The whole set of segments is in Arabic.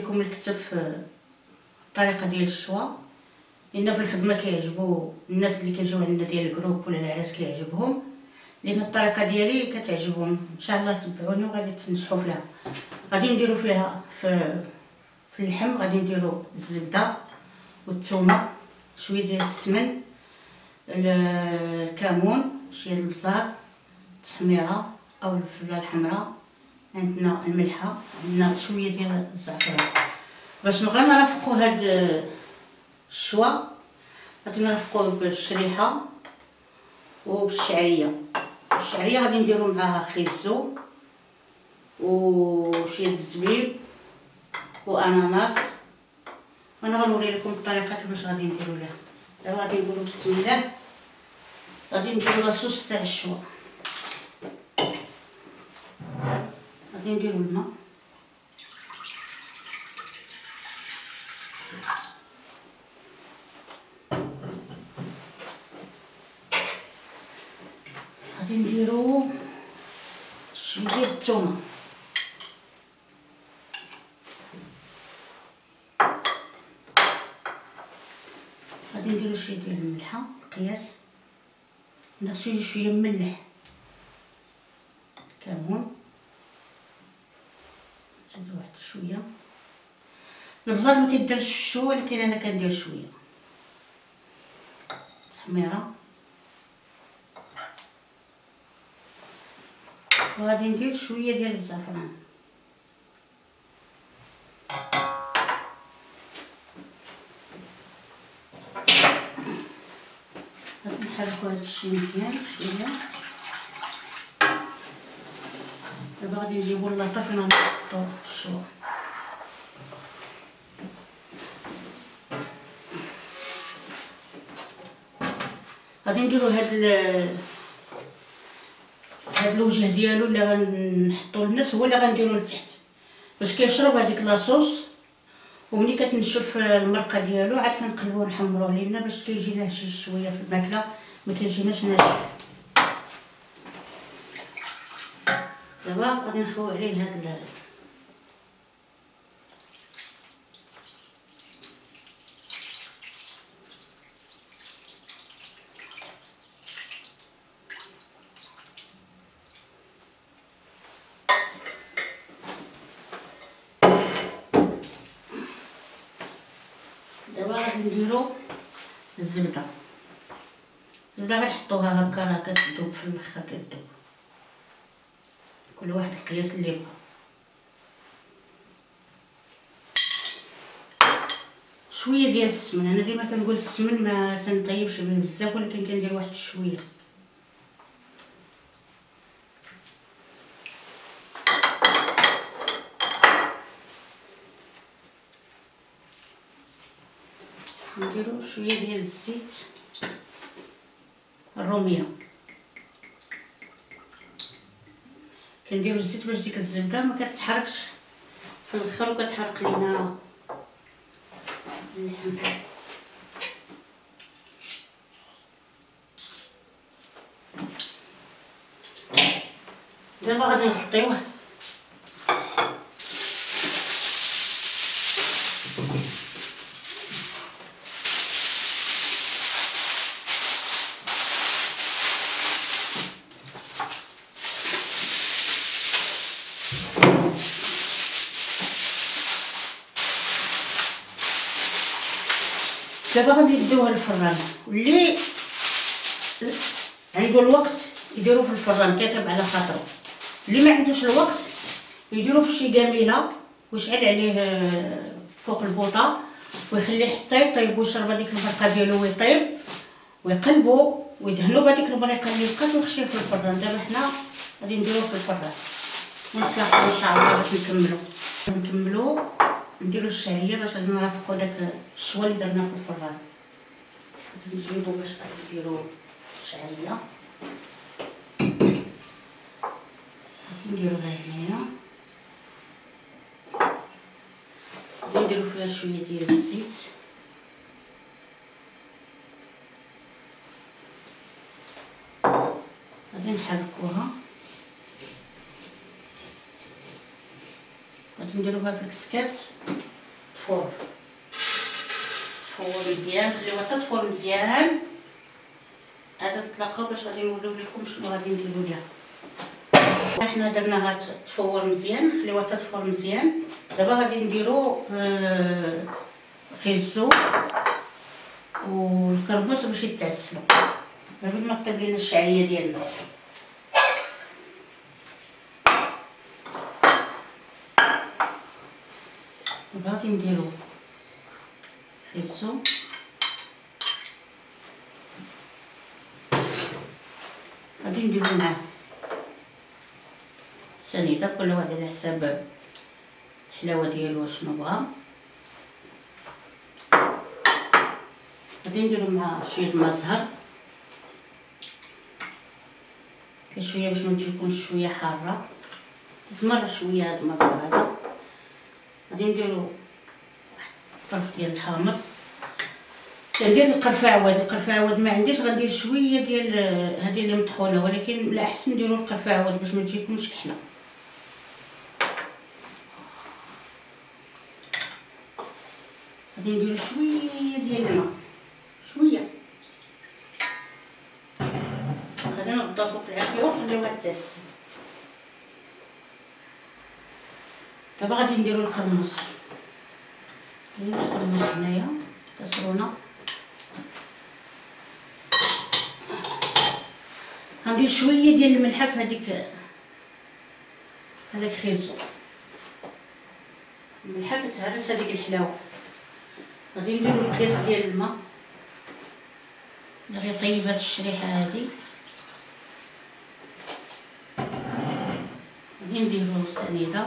لكم الكتف الطريقه ديال الشوا، لان في الخدمه كيعجبوا الناس اللي كيجيو عندنا ديال الجروب ولا العراس كيعجبهم، لان الطريقه ديالي كتعجبهم. ان شاء الله تبعوني وغادي تنجحوا فيها. غادي نديرو فيها في اللحم غادي نديرو الزبده والثومه، شويه ديال السمن، الكمون، شويه البزار، التحميره او الفلفله الحمراء، عندنا الملحه، عندنا شويه ديال الزعفران. باش نبغيو نرافقوا هاد الشوا غادي نرافقوه بالشريحه وبالشعريه. الشعريه غادي نديرو معاها خيزو وشويه الزبيب واناناس، وانا غنوري لكم الطريقه كيفاش غادي نديرو ليها. دابا غادي نقولوا بسم الله، غادي نديرو لاصوص تاع الشوا. غادي نديرو الماء، غادي نديرو شويه ديال الثومه، غادي نديرو شويه ديال الملحه قياس، ناخذ شويه ملح، كمون، نزيدو واحد شويه. البزار ما كيديرش في الشوا، ولكن انا كندير شويه. تحميره، وغادي ندير شويه ديال الزعفران. غادي نحركو هادشي مزيان شويه. دابا غادي نجيبو اللاطه فين غنحطو الشوا. غادي نديرو هاد الوجه ديالو اللي غنحطو للناس، هو اللي غنديرو لتحت باش كيشرب هذيك لاصوص، وملي كتنشف المرقه ديالو عاد كنقلبوه نحمروه لينا باش كيجي ناشف شويه في الماكله، ما كيجيناش ناشف. دابا غادي نخوي عليه هاد دابا غادي نديرو الزبده. الزبده غنحطوها هكا راه كتذوب في المخ، كتذوب كل واحد القياس اللي بغا. شويه ديال السمن، انا ديما كنقول السمن ما تنطيبش به بزاف، ولكن كندير واحد شويه. نديرو شويه ديال الزيت الروميه، كنديرو الزيت باش ديك الزبده ما كتحرقش في الاخر وكتحرق لينا اللحم. دابا غادي نغطيوه دابا غادي نديوها للفران، واللي عنده الوقت يديرو في الفران كيطيب على خاطرو، اللي ما عندوش الوقت يديرو في شي قاميله ويشعل عليه فوق البوطه ويخليه حتى يطيب ويشرب هذيك المرقه ديالو ويطيب، ويقلبو ويدهنو بهذيك المريقه اللي بقات ويخشيها في الفران. دابا حنا غادي نديروه في الفران ونتلاقاو ان شاء الله باش نكملو نديرو الشعريه باش غادي نرافقو داك الشوا اللي درنا في الفران. غادي نجيبو باش غادي نديرو الشعريه، نديروها هنايا، غادي نديرو فيها شويه ديال الزيت، غادي نحركوها، غادي نديروها في الكسكاس تفور مزيان، خليوها تفور مزيان. عاد نتلاقاو باش غادي نوريو لكم شنو غادي نديرو ليها. حنا درناها تفور مزيان، خليوها تفور مزيان. دابا غادي نديرو خيزو والكرموس باش يتعسلوا قبل ما طيب لينا الشعريه ديالنا. دابا غادي نديرو خيزو غادي نديرو معاه سنيده، كل واحد على حساب الحلاوه ديالو شنو بغا. غادي نديرو مع شويه ماء زهر شويه باش ما تجيكمش شويه حاره، زمر شويه هاد الماء زهر هذا. غادي نديرو واحد الطرف ديال الحامض، ندير القرفه عواد ما عنديش، غندير شويه ديال هذه اللي مطحونه، ولكن الاحسن نديرو القرفه عواد باش ما تجيكمش كحله. غادي نديرو شويه ديال الماء، شويه، غادي نغطيو فوق العافيه ونخليوها تتعسل. دابا غادي نديرو القرموس، هنايا كسرونه. غندير شويه ديال الملحه في هذاك خيزو، الملحه كتهرس هذيك الحلاوه. غادي نديرو الكاس ديال الماء باش يطيب هاد الشريحه هادي. غادي نديرو سنيده،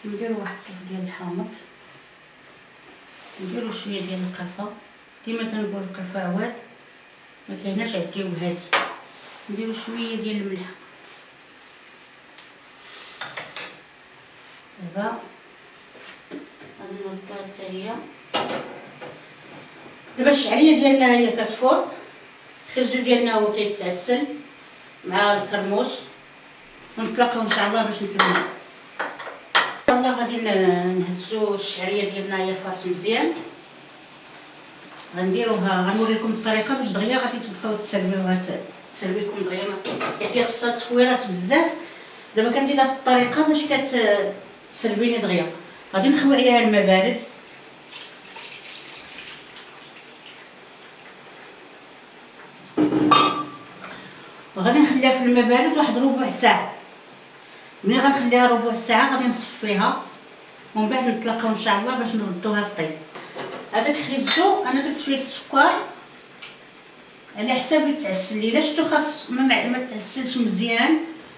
نديرو واحد الطرف ديال الحامض، نديرو شويه ديال القرفه، كيما كنقول القرفه عواد ما كايناش عديو بهادي. نديرو شويه ديال الملح. دابا غادي نردوها حتى هي. دابا الشعريه ديالنا هي كتفور، الخرجو ديالنا هو كيتعسل مع الكرموس، ونتلاقاو ان شاء الله باش نكملو. ان شاء الله غادي نهزو الشعريه ديالنا هي فارس مزيان. غنديروها، غنوريكم الطريقه باش دغيا غادي تبقاو تسربيوها، تسربيكم دغيا، حيت خصها تفويرات بزاف. دابا كندير هاد الطريقه باش كتسربيني دغيا. غادي نخوي عليها الماء بارد، وغادي نخليها في الماء بارد واحد ربع ساعه. ملي غنخليها ربع ساعه غادي نصفيها، ومن بعد نتلاقاو ان شاء الله باش نردوها طيب. هذاك خيزو انا درت شويه السكر على حساب يتعسل. الا شفتو خاص ما تعسلش مزيان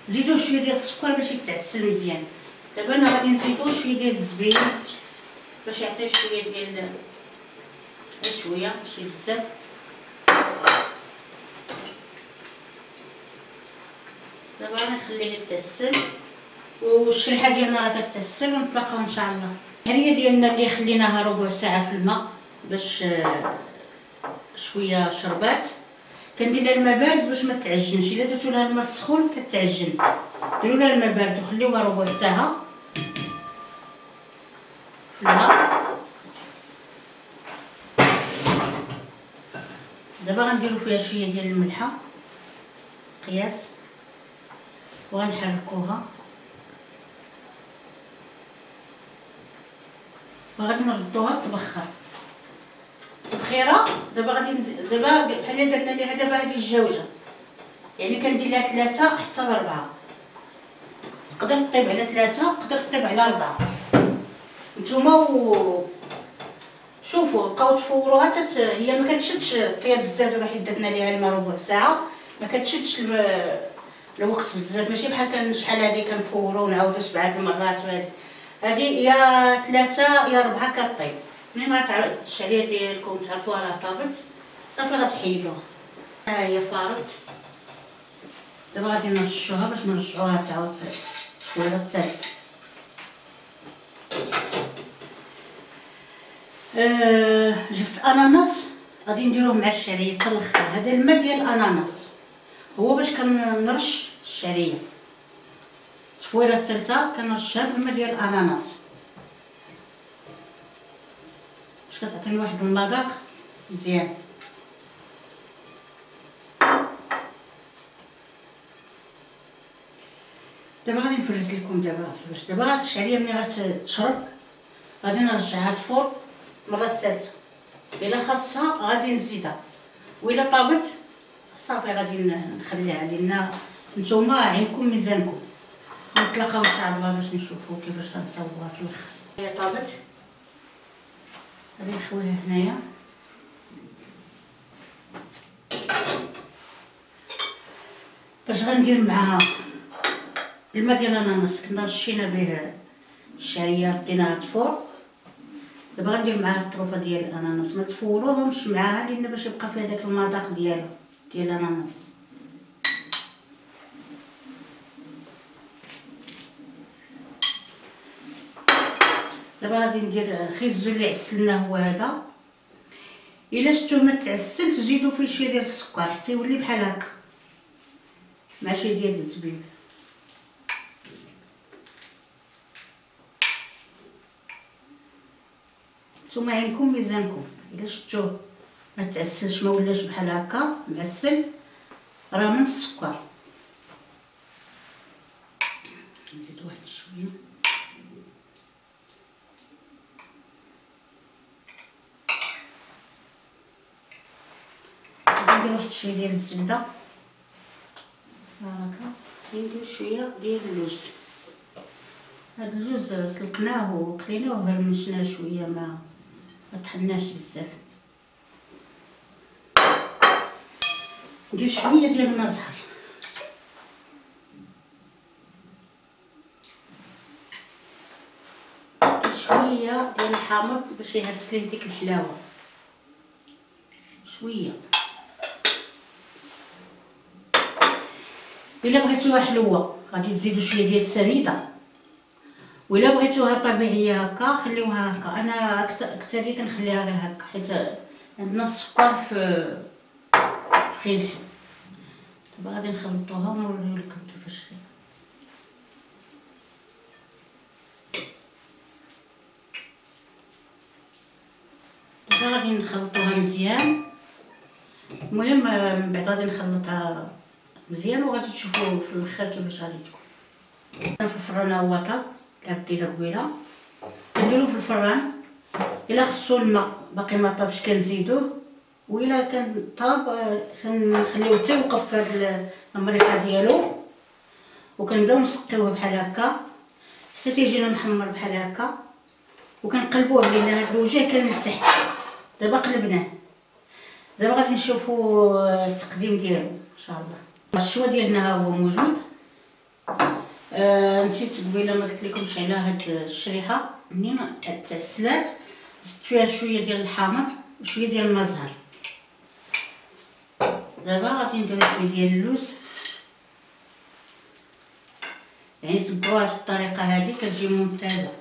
زيدوا شويه ديال السكر باش يتعسل مزيان. دابا انا غادي نزيدو شويه ديال الزبيب باش يعطي شويه ديال شويه ماشي بزاف. دابا غنخليه يتعسل والشريحه ديالنا راه كتعسل، ونتلاقاو ان شاء الله. الشعريه ديالنا اللي خليناها ربع ساعه في الماء باش شويه شربات، كندير لها الماء بارد باش ما تعجنش. الا درتو لها الماء سخون كتعجن. ديروا لها الماء بارد وخليوها ربع ساعه في الماء. دابا غنديروا فيها شويه ديال الملحه قياس، وغنحركوها وغادي نردوها تبخر تبخيره. دابا غادي دابا بحال درنا ليها دابا هذه الجوجه، يعني كندير لها 3 حتى ل 4. تقدر طيب على 3، تقدر طيب على 4. نتوما شوفوا بقاو تفوروها هي ما كتشدش طياب بزاف. دابا حيت درنا ليها الماء ربع ساعه ما كتشدش الوقت بزاف، ماشي بحال شحال هادي كنفورو ونعاودو 7 المرات. هادي يا 3 يا 4 كطيب. ملي ما تعرف الشعريه ديالكم تعرفوها راه طابت صافي غتحيدوها. ها هي فارت. دابا غادي نرشوها باش نرجعوها تعاود تفويره الثالث. جبت اناناس غادي نديروه مع الشعريه حتى الاخر. هذا الماء ديال الاناناس هو باش كنرش الشعريه. التصفويره الثالثه كنرشها بالماء ديال الاناناس باش كتعطيني واحد المذاق مزيان. دابا غادي نفرز لكم دابا هاد الشعريه ملي غتشرب غادي نرجعها الفور المره الثالثه. الا خاصها غادي نزيدها، وإلا طابت صافي غادي نخليها لان نتوما عينكم ميزانكم. نتلاقاو ان شاء الله باش نشوفوا كيفاش غنصاوبوها في الاخر. هي طابت غادي نخويها هنايا. باش غندير معاها الماء ديال الاناناس كنا رشينا به الشعريه رديناها تفور. دابا غندير معاها الطروفه ديال الاناناس، ما تفوروهمش معاها لان باش يبقى فيها داك المذاق ديال الاناناس. دابا غادي ندير خيزو اللي عسلناه هو هذا. الا شفتوه ما تعسل تزيدوا فيه شويه ديال السكر حتى يولي بحال هكا مع شويه ديال الزبيب. نتوما عينكم ميزانكم. الا شفتوه ما تعسلش ما ولاش بحال هكا معسل راه من السكر. نزيد واحد شويه. ندير واحد شويه ديال الزبده هكا. ندير شويه ديال اللوز. هاد اللوز سلقناه وقليناه وهرمشناه شويه ما طحناش بزاف. ندير شويه ديال الماء زهر. شويه ديال الحامض باش يهرس ليه ديك الحلاوه شويه. الا بغيتوها حلوه غادي تزيدوا شويه ديال السريده، وإلا بغيتوها طبيعيه هكا خليوها هكا. انا اكثريه كنخليها غير هكا حيت عندنا السكر في خيلتي. دابا غادي نخلطوها ونوريو لكم كيفاش. دابا غادي نخلطوها مزيان. المهم من بعد غادي نخلطها مزيان وغادي تشوفوا في الاخر كيفاش غادي تكون. في الفران هو طاب كديرها قبيله نديرو في الفران. الا خصو الماء باقي ما طابش كنزيدوه، وإلا كان طاب كنخليوه حتى يوقف في هاد المريقه ديالو وكنبداو نسقيوه بحال هكا حتى تيجينا محمر بحال هكا وكنقلبوه لان هاد الوجه كان من تحت. دابا قلبناه. دابا غادي نشوفوا التقديم ديالو ان شاء الله. الشوا ديالنا ها هو موجود. نسيت قبيله ما قلت لكمش على هاد الشريحه منين تعسلات زدت فيها شويه ديال الحامض وشويه ديال الماء زهر. دابا غادي ندير شويه ديال اللوز. يعني تبعوا هاد الطريقه هذه كتجي ممتازه.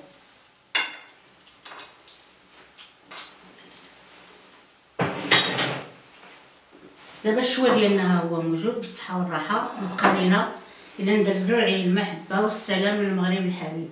دابا الشوا ديالنا ها هو موجود بالصحه والراحه. نبقى لينا الى ندردروا عليه المحبه والسلام للمغرب الحبيب.